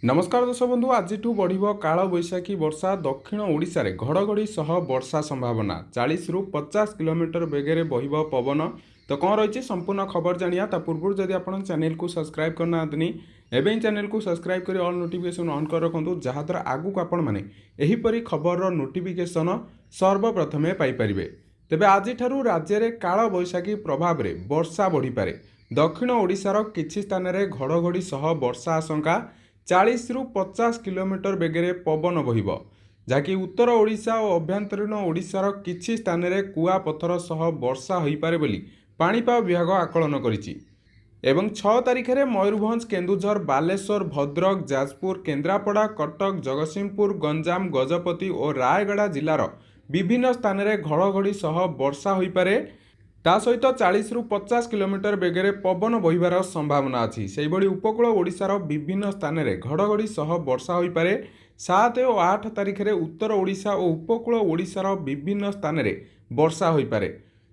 नमस्कार दर्शक बंधु आज बढ़ काल बैशाखी वर्षा दक्षिण ओडिशा रे घड़घड़ी सह वर्षा संभावना 40 रु 50 किलोमीटर बेगे बहिब पवन। तो कौन रही संपूर्ण खबर जानिया ता पूर्व जदि आप चैनल को सब्सक्राइब करना एवं चैनल को सब्सक्राइब कर ऑल नोटिफिकेशन ऑन कर रखु जहाद्वारा आगू आपण मैंने यहीपरी खबर नोटिफिकेशन सर्वप्रथमे पाइपर। तेबे आज राज्य में काल बैशाखी प्रभाव में वर्षा बढ़ी पारे। दक्षिण ओडिशार किछि स्थान में घड़घड़ी सह वर्षा आशंका 40 रु 50 किलोमीटर बेगे पवन बहिब जहाँकि उत्तर ओडिशा और अभ्यंतरीण ओडिशार किछि स्थान में कुआपथर सह वर्षा हो पारे बोली पाणीपाग विभाग आकलन करिछि। एवं 6 तारिख में मयूरभंज, केन्दुझर, बालेश्वर, भद्रक, जाजपुर, केन्द्रापड़ा, कटक, जगतसिंहपुर, गंजाम, गजपति और रायगड़ा जिलार विभिन्न स्थान में घड़घड़ी सह वर्षा हो पारे। ता सहित 40 रु 50 किलोमीटर बेगे पवन बहिबार संभावना अच्छी। से उपकूल ओडिशार विभिन्न स्थान में घड़घड़ी सह वर्षा हो पारे। 7 और 8 तारिख में उत्तर ओडिशा और उपकूल ओडिशार विभिन्न स्थान में वर्षा हो पारे।